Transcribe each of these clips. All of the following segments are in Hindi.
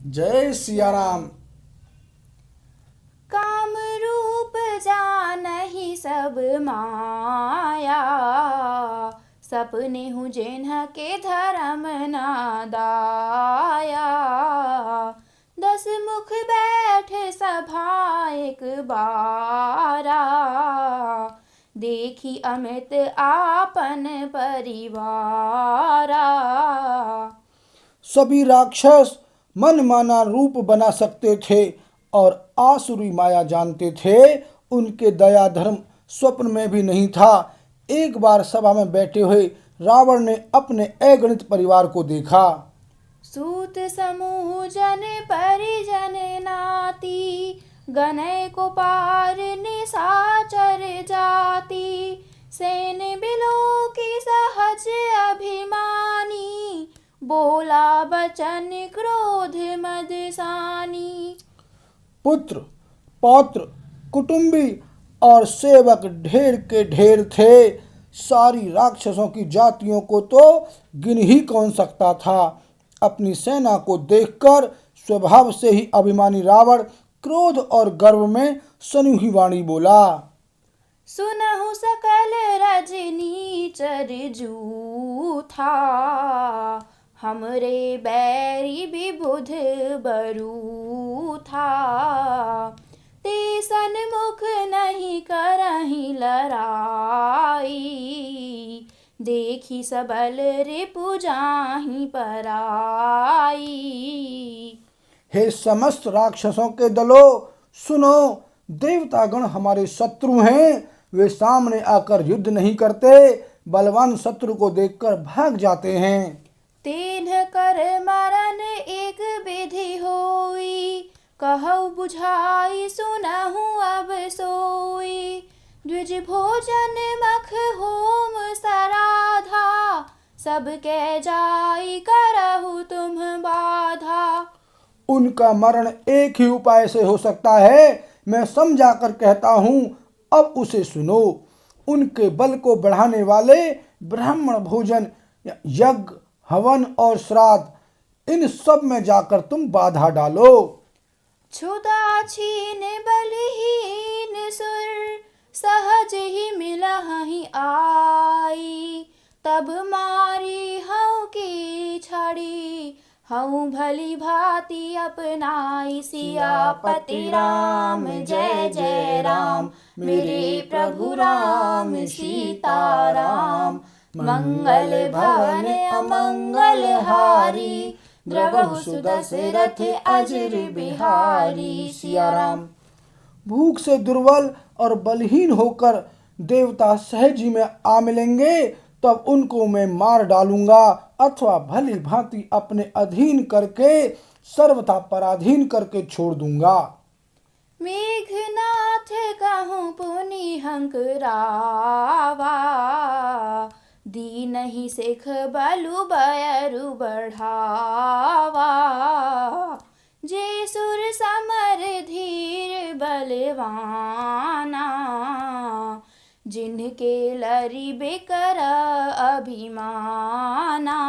जय सिया राम। काम रूप जानहि सब माया, सपने हूँ जेन्ह के धर्म ना दाया। 10 मुख बैठ सभा एक बारा, देखी अमित आपन परिवारा। सभी राक्षस मन माना रूप बना सकते थे और आसुरी माया जानते थे। उनके दया धर्म स्वप्न में भी नहीं था। एक बार सभा में बैठे हुए रावण ने अपने अगणित परिवार को देखा। सूत समूह जन परिजन नाती, गनय को पार निशाचर जाति। सेन बिलो की सहज अभिमानी, बोला बचन क्रोध मदसानी। पुत्र पौत्र कुटुंबी और सेवक ढेर के ढेर थे। सारी राक्षसों की जातियों को तो गिन ही कौन सकता था। अपनी सेना को देखकर स्वभाव से ही अभिमानी रावण क्रोध और गर्व में सनी हुई वाणी बोला। सुनहु सकल रजनी चर जूथा, हमरे बैरी विबुध बरू था। ते सन्मुख नहीं करहि लड़ाई, देखी सबल रिपु जाहि पराई। हे समस्त राक्षसों के दलों, सुनो, देवतागण हमारे शत्रु हैं। वे सामने आकर युद्ध नहीं करते, बलवान शत्रु को देखकर भाग जाते हैं। तेन्ह कर मरन एक विधि होई, कहु बुझाई सुनहु अब सोई। द्विज भोजन मख होम सराधा, सबके जाई करहु तुम बाधा। उनका मरण एक ही उपाय से हो सकता है, मैं समझा कर कहता हूँ, अब उसे सुनो। उनके बल को बढ़ाने वाले ब्राह्मण भोजन, यज्ञ, हवन और श्राद्ध, इन सब में जाकर तुम बाधा डालो। क्षुधा छीन बलहीन सुर, सहज ही मिलहि आई। तब मारी हऊ की छड़ी, हऊ भली भांति अपनाई। सियापति राम जय जय राम, मेरे प्रभु राम सीता राम। मंगल भवन अमंगल हारी, द्रवहु सुदशरथ अजर बिहारी। सिया राम। भूख से दुर्बल और बलहीन होकर देवता सहज ही में आ मिलेंगे, तब उनको मैं मार डालूंगा अथवा भली भांति अपने अधीन करके सर्वथा पराधीन करके छोड़ दूंगा। मेघनाथ कहूँ पुनि हंकरावा, दीनहि सिख बलु बयरु बढ़ावा। जे सुर समर धीर बलवाना, जिनके लरि बेकर अभिमाना।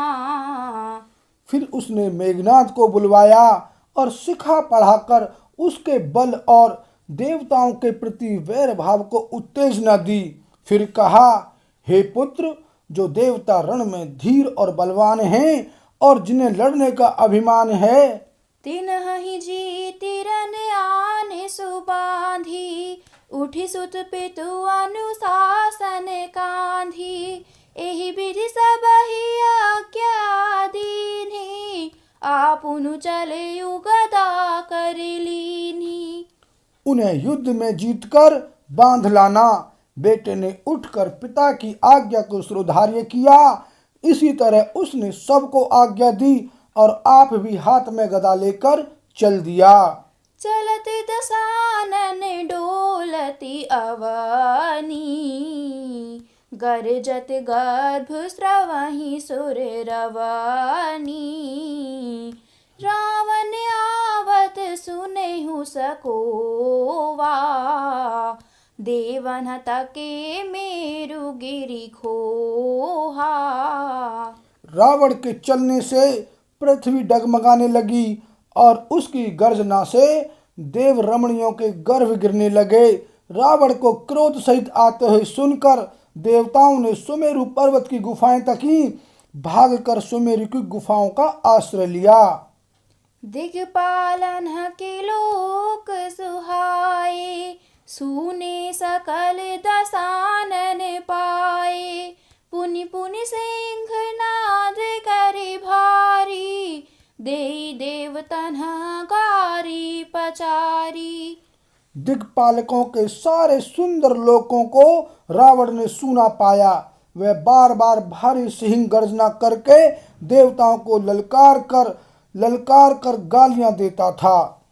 फिर उसने मेघनाथ को बुलवाया और शिखा पढ़ाकर उसके बल और देवताओं के प्रति वैर भाव को उत्तेजना दी। फिर कहा, हे पुत्र, जो देवता रण में धीर और बलवान हैं और जिन्हें लड़ने का अभिमान है, तिन्हि जीति रन आने सुबांधी। उठि सुत पितु अनुशासन कांधी, एहि विधि सबहि आज्ञा दीन्हि। आपुनु चले गदा कर लीन्हि। उन्हें युद्ध में जीतकर बांध लाना। बेटे ने उठकर पिता की आज्ञा को शिरोधार्य किया। इसी तरह उसने सबको आज्ञा दी और आप भी हाथ में गदा लेकर चल दिया। चलति दशानन डोलति अवनी, गर्जत गर्भ स्रवहि सुर रवनी। रावण आवत सुनेहु सकोवा, देवन तके मेरु गिरि खोहा। रावण के चलने से पृथ्वी डगमगाने लगी और उसकी गर्जना से देव रमणियों के गर्भ गिरने लगे। रावण को क्रोध सहित आते हुए सुनकर देवताओं ने सुमेरु पर्वत की गुफाएं तकी, भागकर सुमेरु की गुफाओं का आश्रय लिया। दिग्पालन के लोक सुहाए, सुने सकल दसानन पाए। पुनि पुनि सिंहनाद करे भारी, देई देवतन गारी पचारी। दिक्पालकों के सारे सुंदर लोकों को रावण ने सूना पाया। वह बार बार भारी सिंह गर्जना करके देवताओं को ललकार कर गालियां देता था।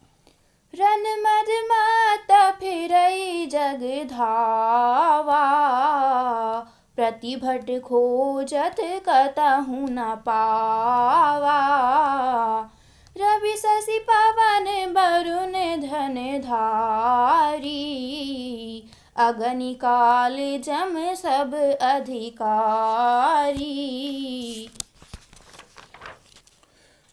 रन मद मत फिरई जग धावा, प्रतिभट खोजत कतहु न पावा। रवि शशि पवन वरुण धन धारी, अगनि काल जम सब अधिकारी।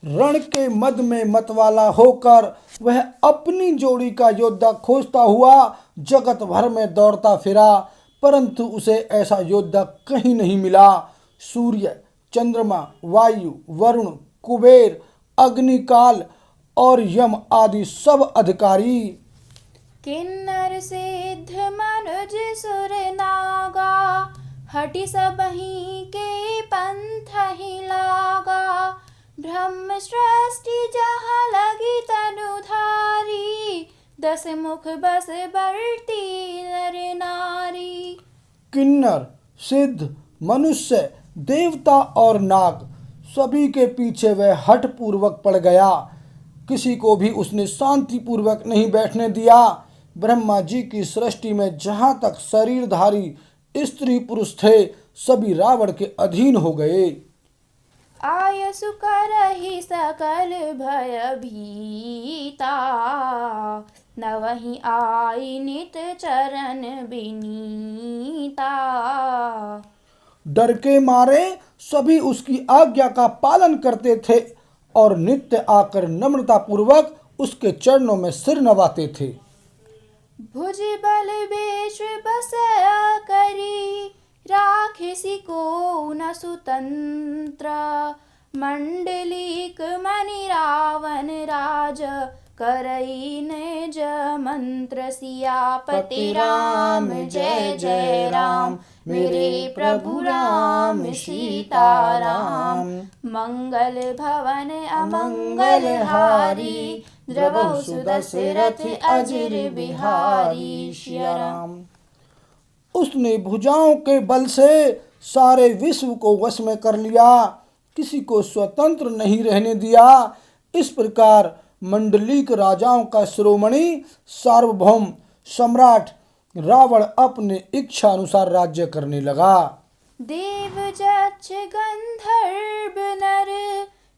रण के मद में मतवाला होकर वह अपनी जोड़ी का योद्धा खोजता हुआ जगत भर में दौड़ता फिरा, परंतु उसे ऐसा योद्धा कहीं नहीं मिला। सूर्य, चंद्रमा, वायु, वरुण, कुबेर, अग्निकाल और यम आदि सब अधिकारी। किन्नर सिद्ध मनुज सुर नागा, हटि सबहि के पंथ ही लागा। ब्रह्म सृष्टि जहाँ लगी तनुधारी, दस मुख बस बरती नर नारी। किन्नर, सिद्ध, मनुष्य, देवता और नाग सभी के पीछे वह हठ पूर्वक पड़ गया। किसी को भी उसने शांति पूर्वक नहीं बैठने दिया। ब्रह्मा जी की सृष्टि में जहाँ तक शरीरधारी स्त्री पुरुष थे, सभी रावण के अधीन हो गए। आयसु करहि सकल भय भीता, नवहि आई नित चरण बिनीता। डर के मारे सभी उसकी आज्ञा का पालन करते थे और नित्य आकर नम्रता पूर्वक उसके चरणों में सिर नवाते थे। भुज बल बेश बस करी, राखसी को न सुतंत्र। मंडलीक मणि रावण राज, करई निज मंत्र। सियापति राम जय जय राम, मेरे प्रभु राम सीताराम। मंगल भवन अमंगल हारी, द्रवहु सुदशरथ अजिर बिहारी। श्री राम। उसने भुजाओं के बल से सारे विश्व को वश में कर लिया, किसी को स्वतंत्र नहीं रहने दिया। इस प्रकार मंडलीक राजाओं का शिरोमणि सार्वभौम सम्राट रावण अपने इच्छा अनुसार राज्य करने लगा। देव जक्ष गंधर्व नर,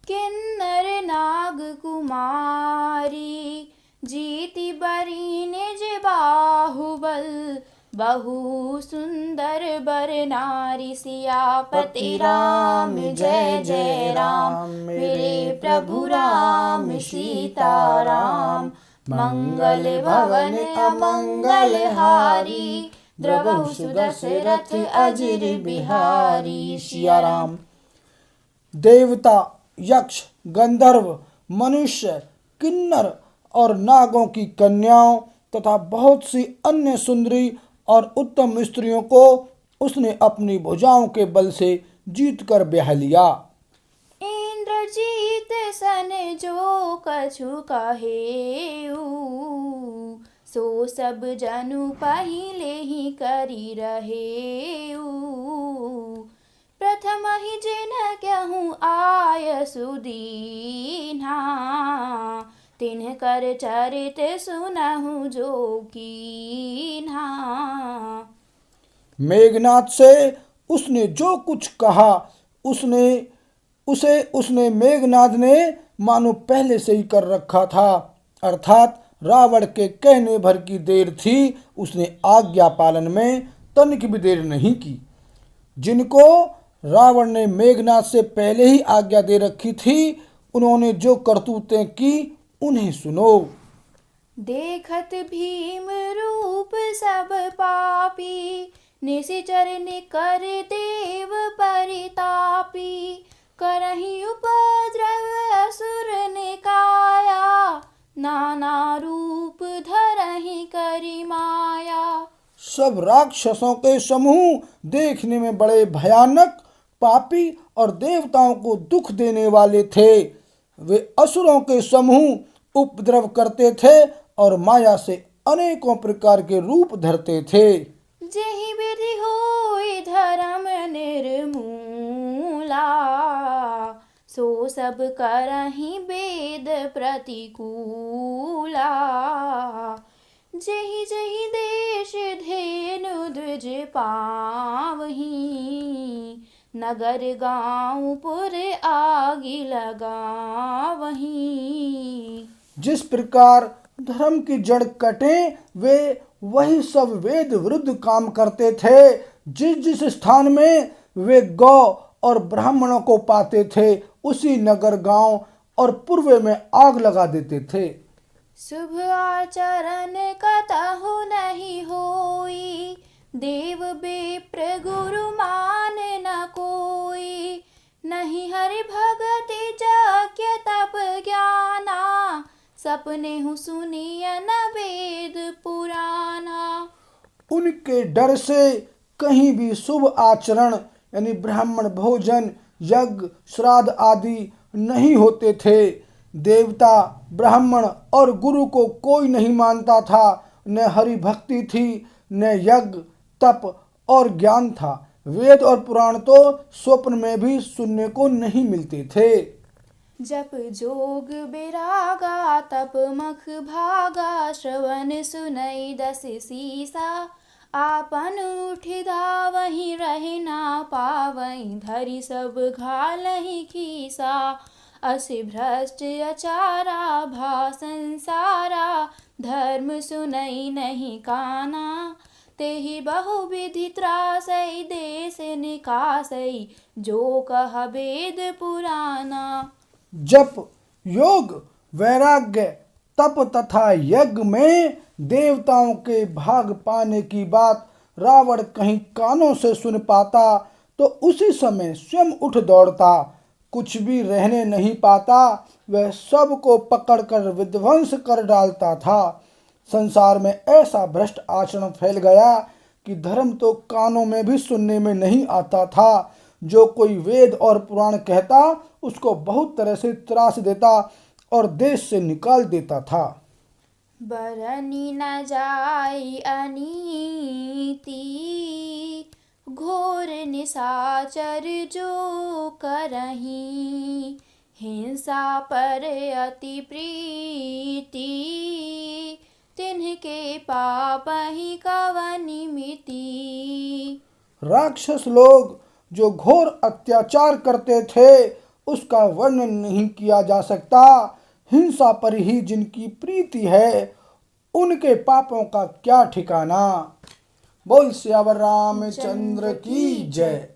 किन्नर नाग कुमारी। जीति बरी निज बाहुबल, बहु सुंदर बर नारी। सियापति राम जय जय राम, मेरे प्रभु राम सीताराम। मंगल भवन अमंगल हारी, द्रवहु सुदशरथ अजिर बिहारी। सिया राम। देवता, यक्ष, गंधर्व, मनुष्य, किन्नर और नागों की कन्याओं तथा बहुत सी अन्य सुंदरी और उत्तम स्त्रियों को उसने अपनी भुजाओं के बल से जीत कर ब्याह लिया। इंद्रजीत सन जो कछु कहेऊ, सो सब जनु पहिले ही करी रहेऊ। प्रथम ही जिन्ह कहूँ आय सुदीना, तिन्ह कर चरित सुनहु जो कीन्हा। मेघनाद से उसने जो कुछ कहा उसने मेघनाद ने मानो पहले से ही कर रखा था, अर्थात रावण के कहने भर की देर थी। उसने आज्ञा पालन में तनिक भी देर नहीं की। जिनको रावण ने मेघनाद से पहले ही आज्ञा दे रखी थी, उन्होंने जो करतूतें की उन्हें सुनो। देखत भीम रूप सब पापी, निशिचर निकर देव परितापी, करहि उपद्रव असुर निकाया, नाना रूप धरहि करि माया। सब राक्षसों के समूह देखने में बड़े भयानक, पापी और देवताओं को दुख देने वाले थे। वे असुरों के समूह उपद्रव करते थे और माया से अनेकों प्रकार के रूप धरते थे। जेहि विधि होई धर्म निर्मूला, सो सब करहि वेद प्रतिकूला। जेहि जेहि देश धेनु द्विज पावहीं, नगर गाँव पुर आगि लगावहीं। जिस प्रकार धर्म की जड़ कटे, वे वही सब वेद विरुद्ध काम करते थे। जिस जिस स्थान में वे गौ और ब्राह्मणों को पाते थे, उसी नगर गांव और पूर्व में आग लगा देते थे। शुभ आचरण कतहु नहीं होई, देव विप्र गुरु मान न कोई। नहीं हरि भगति यज्ञ तप ज्ञाना, सपने हूँ सुनिय न वेद पुराना। उनके डर से कहीं भी शुभ आचरण यानी ब्राह्मण भोजन, यज्ञ, श्राद्ध आदि नहीं होते थे। देवता, ब्राह्मण और गुरु को कोई नहीं मानता था। न हरि भक्ति थी, न यज्ञ, तप और ज्ञान था। वेद और पुराण तो स्वप्न में भी सुनने को नहीं मिलते थे। जप जोग बिरागा तप मख भागा, श्रवण सुनई दस सीसा। आपन उठि धावहि रहि ना पावई, धरि सब घालहि खीसा। असि भ्रष्ट अचारा भा संसारा, धर्म सुनई नहीं काना। तेहि बहुविधि त्रासई देश निकासई, जो कह वेद पुराना। जप, योग, वैराग्य, तप तथा यज्ञ में देवताओं के भाग पाने की बात रावण कहीं कानों से सुन पाता तो उसी समय स्वयं उठ दौड़ता। कुछ भी रहने नहीं पाता, वह सबको पकड़कर विध्वंस कर डालता था। संसार में ऐसा भ्रष्ट आचरण फैल गया कि धर्म तो कानों में भी सुनने में नहीं आता था। जो कोई वेद और पुराण कहता, उसको बहुत तरह से त्रास देता और देश से निकाल देता था। बरनी न जाई अनीति, घोर निशाचर जो करहीं। हिंसा पर अति प्रीति, तिन्हके पापहि कवनि मिति। राक्षस लोग जो घोर अत्याचार करते थे, उसका वर्णन नहीं किया जा सकता। हिंसा पर ही जिनकी प्रीति है, उनके पापों का क्या ठिकाना। बोल सियावर रामचंद्र की जय।